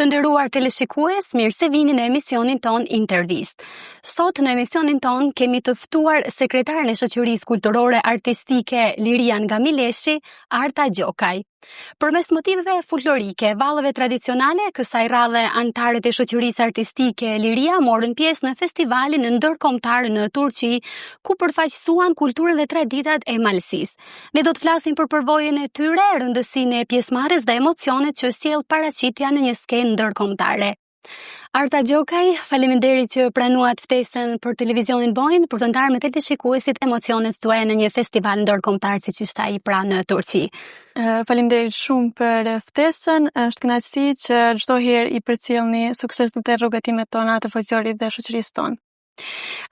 Të nderuar teleshikues, mirë se vini në emisionin ton Intervist. Sot në emisionin ton kemi të ftuar sekretaren e Shoqërisë Kulturore Artistike Liria nga Mileshi, Arta Gjokaj. Përmes motiveve folklorike, vallëve tradicionale, kësaj radhe anëtarët e Shoqërisë Artistike Liria morën pjesë në festivalin ndërkombëtar në Turqi, ku përfaqësuan kulturën dhe traditat e Malësisë. Ne do të flasim për përvojën e tyre, rëndësinë e pjesëmarrjes dhe emocionet që sjell paraqitja në një skenë ndërkombëtare. Arta Gjokaj, faleminderit që pranuat ftesën për televizionin Bojnë për të ndarë me teleshikuesit emocionet tuaja në një festival ndërkombëtar siç ishte ai pra në Turqi. Faleminderit shumë për ftesën. Është kënaqësi që çdo herë i përcjellni sukses në rrugëtimet tona të folklorit dhe shoqërisë tonë.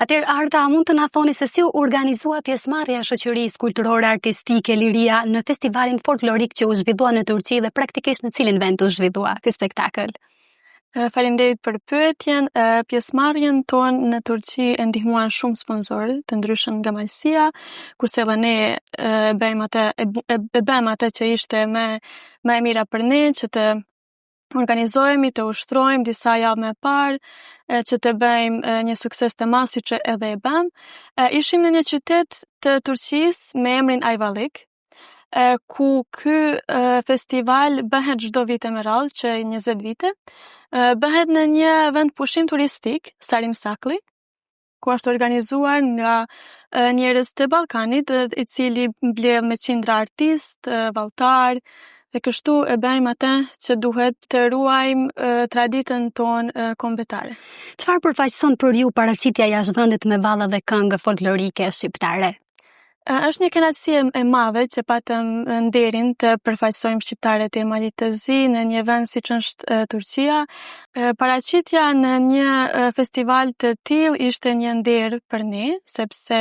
Atëherë, Arta, mund të na thoni se si u organizua pjesëmarrja e Shoqërisë Kulturore Artistike Liria në festivalin folklorik që u zhvillua në Turqi dhe praktikisht në cilin vend u zhvillua ky spektakël? Faleminderit për pyetjen. Pjesëmarrjen tonë në Turqi e ndihmuan shumë sponsorë të ndryshëm nga Malësia, kurse edhe ne bëjmë atë që ishte më e mira për ne, që të organizohemi, të ushtrojmë disa javë më parë, që të bëjmë një sukses të madh siç edhe e bëm. Ishim në një qytet të Turqisë me emrin Ayvalık, ku ky festival bëhet çdo vit me radhë që 20 vite. Bëhet në një vend pushim turistik, Sarimsakli, ku është organizuar nga njerëz të Ballkanit, i cili mbledh me qindra artistë, valltar, dhe kështu e bëjmë atë që duhet të ruajmë traditën tonë kombëtare. Çfarë përfaqëson për ju paraqitja jashtë vendit me valla dhe këngë folklorike shqiptare? Është një kënaqësi e madhe që patëm nderin të përfaqësojmë shqiptarët e Malit të Zi në një vend siç është Turqia. Paraqitja në një festival të tillë ishte një nder për ne, sepse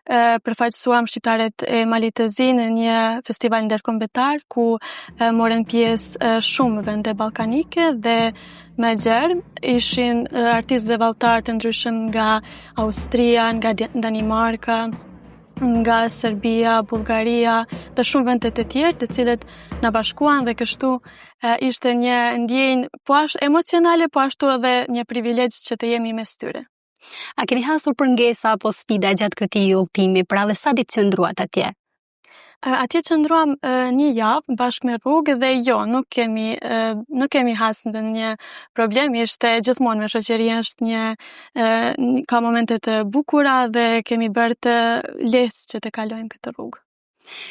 përfaqësuam shqiptarët e Malit të Zi në një festival ndërkombëtar ku morën pjesë shumë vende ballkanike dhe më gjerë ishin artistë dhe valltar të ndryshëm nga Austria, nga Danimarka, nga Serbia, Bullgaria dhe shumë vende të tjerë të cilët na bashkuan dhe kështu ishte një ndjenjë po ashtu emocionale, po ashtu edhe një privilegj që të jemi mes tyre. A keni hasur për ngesa apo sfida gjatë këtij udhëtimi, pra dhe sa ditë qëndruat atje? Atje qëndruam një javë bashkë me rrugë dhe nuk kemi hasë në një problem, ishte gjithmonë me shoqëria, është ka momente të bukura dhe kemi bërë të lehtë që të kalojmë këtë rrugë.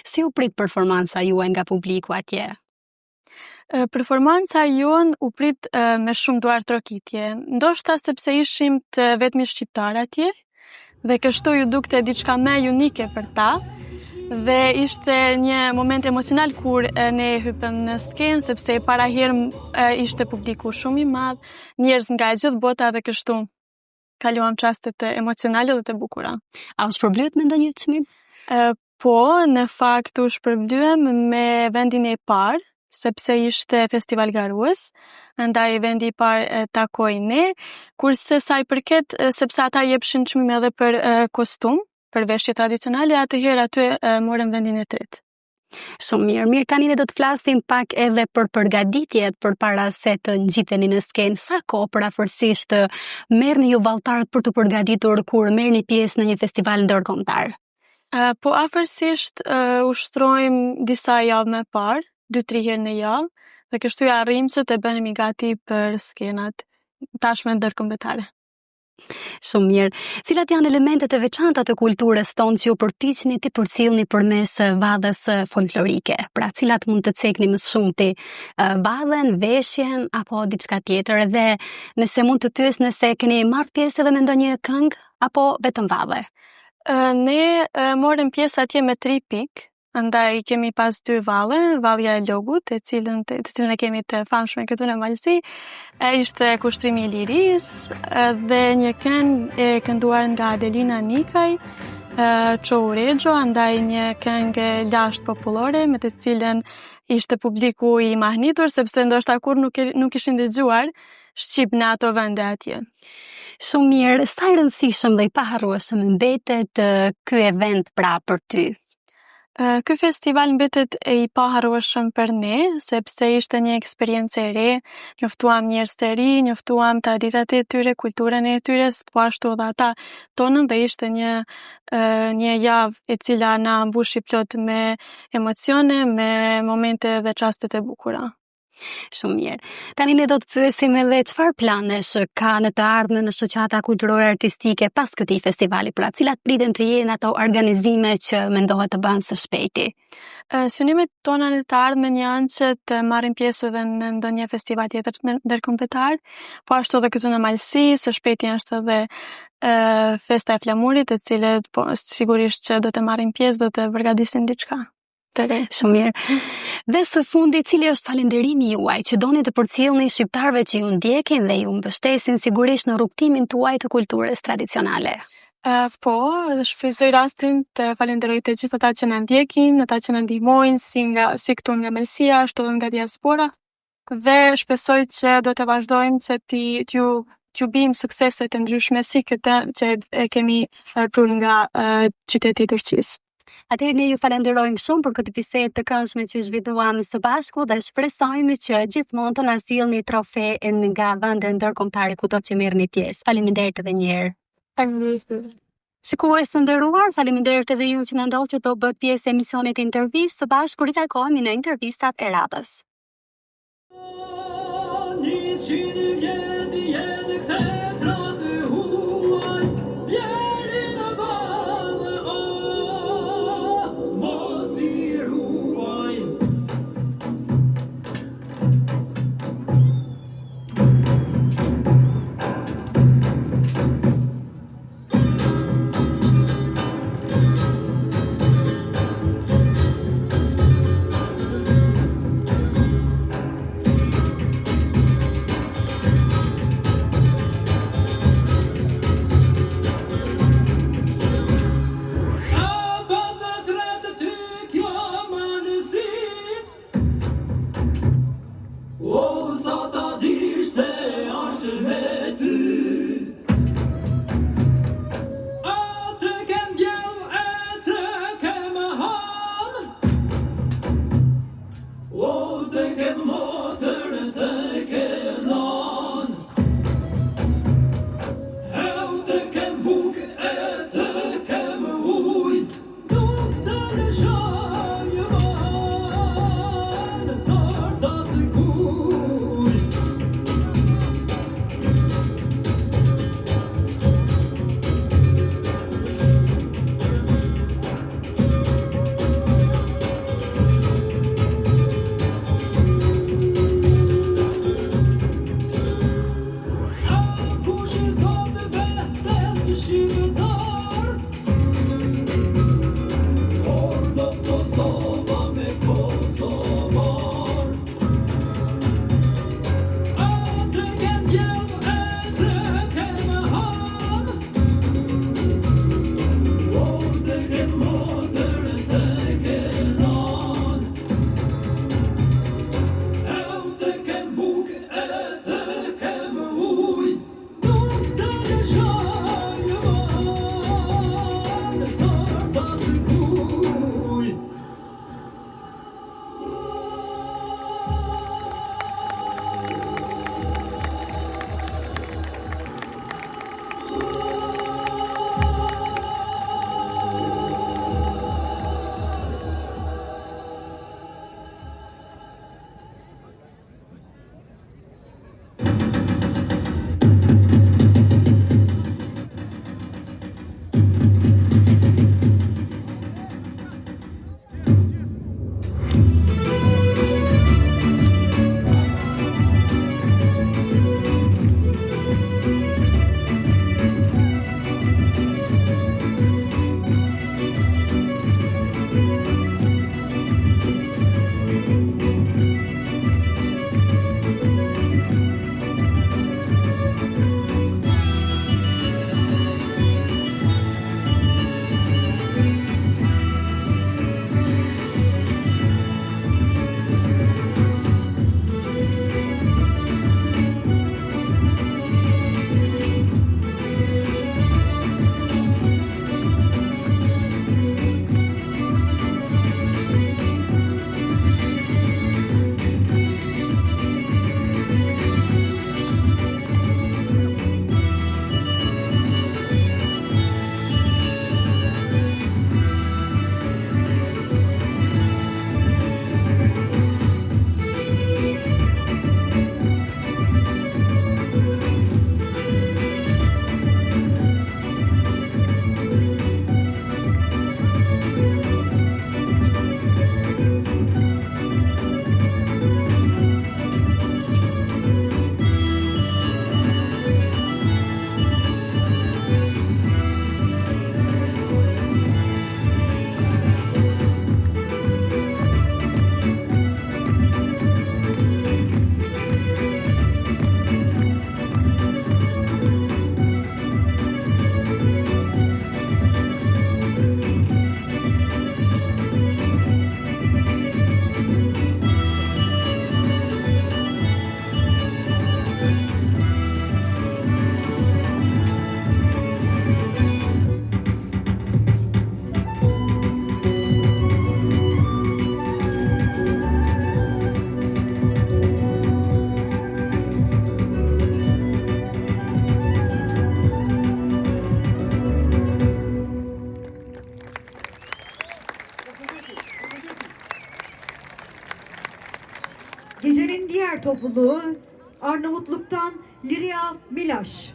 Si u prit performanca juaj nga publiku atje? Performanca jon u prit me shumë duar trokitje, ndoshta sepse ishim të vetmi shqiptar atje dhe kështu ju dukte diçka më unike për ta. Dhe ishte një moment emocional kur ne hypëm në skenë, sepse para herë ishte publiku shumë i madh, njerëz nga gjithë bota dhe kështu kaluam çaste emocionale dhe të bukura. A u shpërblyet me ndonjë çmim? Po, në fakt u shpërblyem me vendin e parë, sepse ishte festival garues, ndaj vendi i parë takoi ne, kurse sa i përket sepse ata jepshin çmim edhe për kostum, për veshje tradicionale, atëherë aty morëm vendin e tretë. Shumë mirë, tani ne do të flasim pak edhe për përgatitjet përpara se të ngjiteni në skenë. Sa kohë përafërsisht merrni ju valltarët për të përgatitur kur merrni pjesë në një festival ndërkombëtar? Po afërsisht ushtrojmë disa javë më parë, 2-3 herë në javë, dhe kështu ja arrijmë që të bëhemi gati për skenat tashme ndërkombëtare. Shumë mirë. Cilat janë elementet e veçanta të kulturës tonë që ju përpiqeni të përcjellni përmes vadhës folklorike? Pra, cilat mund të cekni më shumë ti? Vadhen, veshjen apo diçka tjetër? Edhe nëse mund të pyes nëse keni marrë pjesë edhe me ndonjë këngë apo vetëm vadhe? Ne morëm pjesë atje me 3 pikë. Andaj kemi pas 2 valle, vallja e logut, të cilën e kemi të famshme këtu në Malësi, ishte kushtrimi i lirisë dhe një këngë e kënduar nga Adelina Nikaj, Çoğu Regjo, andaj një këngë lashtë popullore me të cilën ishte publiku i mahnitur, sepse ndoshta kur nuk ishin dëgjuar shqip në ato vende atje. Shumë mirë, sa i rëndësishëm dhe i paharrueshëm mbetet ky event pra për ty? Ky festival mbetet i paharrueshëm për ne, sepse ishte një eksperiencë e re, njoftuam njerëz të ri, njoftuam traditat e tyre, kulturën e tyre, po ashtu edhe ata tonën dhe ishte një javë e cila na mbushi plot me emocione, me momente dhe çaste të bukura. Shumë mirë. Tani ne do të pyesim edhe çfarë planesh ka në të ardhmen në shoqata kulturore artistike pas këtij festivali, pra cilat priten të jenë ato organizime që mendohet të bëhen së shpejti? Synimet tona në të ardhmen janë që të marrim pjesë edhe në ndonjë festival tjetër ndërkombëtar, po ashtu edhe këtu në Malsi, së shpejti është edhe festa e flamurit, të cilët po sigurisht që do të marrim pjesë, do të përgatisin diçka. Shumë mirë. Dhe së fundi, cili është falënderimi juaj që doni të përcjellni shqiptarëve që ju ndjekin dhe ju mbështesin sigurisht në rrugtimin tuaj të kulturës tradicionale? Shfrytëzoj rastin të falenderoj të gjithë ata që na ndjekin, ata që na ndihmojnë si këtu nga Malsia, ashtu edhe nga diaspora, dhe shpresoj që do të vazhdojmë që t'ju bijmë suksese të ndryshme si këtë që e kemi prur nga qyteti i Turqisë. Atëherë ne ju falenderojmë shumë për këtë bisedë të këndshme që zhvilluam së bashku dhe shpresojmë që gjithmonë të na sjellni trofe nga vende ndërkombëtare kudo që merrni pjesë. Faleminderit edhe një herë. Faleminderit. Shikues të nderuar, faleminderit edhe ju që na ndoq që të bëhet pjesë e emisionit intervistë. Së bashku ritakohemi në intervistat e radhës. Gençler Topluluğu Arnavutluk'tan Liria Milaş.